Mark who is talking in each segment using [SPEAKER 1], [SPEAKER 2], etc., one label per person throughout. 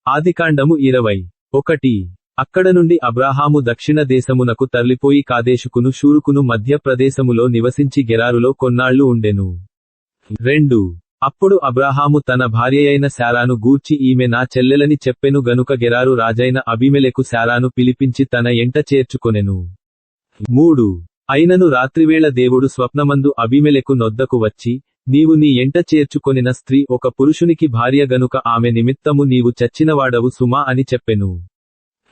[SPEAKER 1] ఆదికాండము 20:1. అక్కడ నుండి అబ్రాహాము దక్షిణ దేశమునకు తరలిపోయి కాదేషుకును షూరుకును మధ్య ప్రదేశములో నివసించి గెరారులో కొన్నాళ్లు ఉండెను. 2. అప్పుడు అబ్రాహాము తన భార్యయైన శారాను గూర్చి ఈమె నా చెల్లెలని చెప్పెను గనుక గెరారు రాజైన అబీమెలెకు శారాను పిలిపించి తన ఎంట చేర్చుకొనెను. 3. అయినను రాత్రివేళ దేవుడు స్వప్నమందు అబీమెలెకు నొద్దకు వచ్చి, నీవు నీ ఎంట చేర్చుకొనిన స్త్రీ ఒక పురుషునికి భార్య గనుక ఆమె నిమిత్తము నీవు చచ్చినవాడవు సుమా అని చెప్పెను.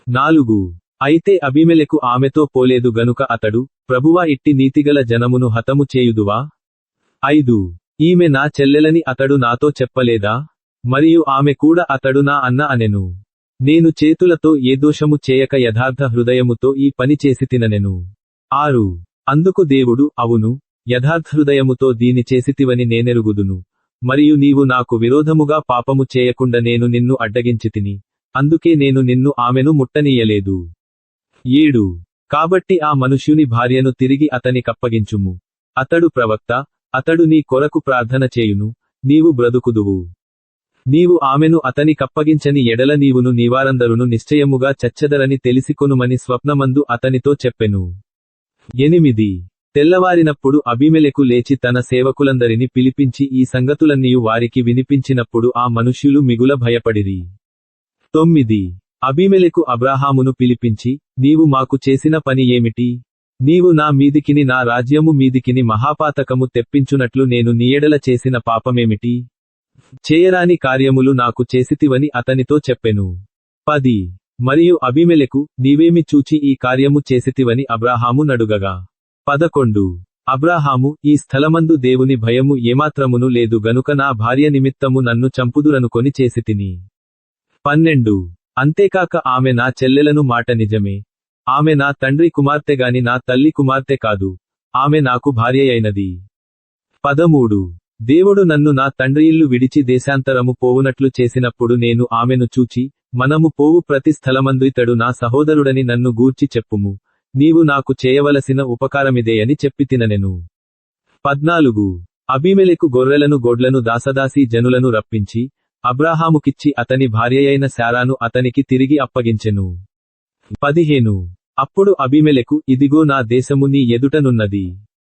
[SPEAKER 1] 4. అయితే అబీమెలెకు ఆమెతో పోలేదు గనుక అతడు, ప్రభువా ఇట్టి నీతిగల జనమును హతము చేయుదువా? 5. ఈమె నా చెల్లెలని అతడు నాతో చెప్పలేదా? మరియు ఆమె కూడా అతడు నా అన్న అనెను. నేను చేతులతో ఏ దోషము చేయక యథార్థ హృదయముతో ఈ పని చేసితిననెను. 6. అందుకు దేవుడు, అవును, యథార్థహృదయముతో దీని చేసితివని నేనెరుగుదును. మరియు నీవు నాకు విరోధముగా పాపము చేయకుండా నేను నిన్ను అడ్డగించితిని, అందుకే నేను నిన్ను ఆమెను ముట్టనీయలేదు. 7. కాబట్టి ఆ మనుష్యుని భార్యను తిరిగి అతనికప్పగించుము. అతడు ప్రవక్త, అతడు నీ కొరకు ప్రార్థన చేయును, నీవు బ్రతుకుదువు. నీవు ఆమెను అతనికప్పగించని ఎడల నీవును నీవారందరును నిశ్చయముగా చచ్చెదరని తెలిసికొనుమని స్వప్నమందు అతనితో చెప్పెను. 8. తెల్లవారినప్పుడు అబీమెలెకు లేచి తన సేవకులందరిని పిలిపించి ఈ సంగతులన్నీయు వారికి వినిపించినప్పుడు ఆ మనుష్యులు మిగుల భయపడిరి. 9. అబీమెలెకు అబ్రాహామును పిలిపించి, నీవు మాకు చేసిన పని ఏమిటి? నీవు నా మీదికిని నా రాజ్యము మీదికిని మహాపాతకము తెప్పించునట్లు నేను నీయెడల చేసిన పాపమేమిటి? చేయరాని కార్యములు నాకు చేసితివని అతనితో చెప్పెను. 10. మరియు అబీమెలెకు, నీవేమి చూచి ఈ కార్యము చేసితివని అబ్రాహాము నడుగగా. 11. అబ్రాహాము, ఈ స్థలమందు దేవుని భయము ఏమాత్రమును లేదు గనుక నా భార్య నిమిత్తము నన్ను చంపుదురనుకొని చేసితిని. 12. అంతేకాక ఆమె నా చెల్లెలను మాట నిజమే. ఆమె నా తండ్రి కుమార్తెగాని నా తల్లి కుమార్తె కాదు, ఆమె నాకు భార్యయైనది. 13. దేవుడు నన్ను నా తండ్రి ఇల్లు విడిచి దేశాంతరము పోవునట్లు చేసినప్పుడు నేను ఆమెను చూచి, మనము పోవు ప్రతి స్థలమందు ఇతడు నా సహోదరుడని నన్ను గూర్చి చెప్పుము, నీవు నాకు చేయవలసిన ఉపకారమిదే అని చెప్పితిననెను. 14. అబీమెలెకు గొర్రెలను గొడ్లను దాసదాసీ జనులను రప్పించి, అబ్రాహాముకిచ్చి అతని భార్యయైన శారాను అతనికి తిరిగి అప్పగించెను. 15. అప్పుడు అబీమెలెకు, ఇదిగో నా దేశము నీ ఎదుటనున్నది,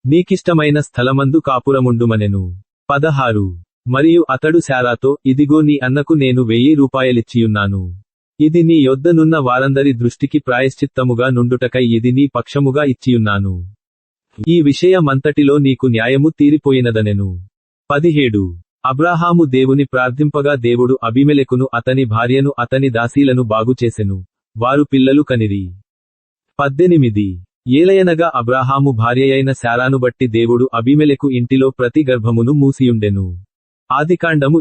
[SPEAKER 1] నీకిష్టమైన స్థలమందు కాపురముండుమనెను. 16. మరియు అతడు శారాతో, ఇదిగో నీ అన్నకు నేను 1000 రూపాయలిచ్చియున్నాను. ఇది నీ యొద్దనున్న వారందరి దృష్టికి ప్రాయశ్చిత్తముగా నుండుటకై ఇది నీ పక్షముగా ఇచ్చియున్నాను. ఈ విషయమంతటిలో నీకు న్యాయము తీరిపోయినదనెను. 17. అబ్రాహాము దేవుని ప్రార్థింపగా దేవుడు అబీమెలెకును అతని భార్యను అతని దాసీలను బాగుచేసెను, వారు పిల్లలు కనిరి. 18. ఏలయనగా అబ్రాహాము భార్యయైన శారాను బట్టి దేవుడు అబీమెలెకు ఇంటిలో ప్రతి గర్భమును మూసియుండెను. ఆదికాండము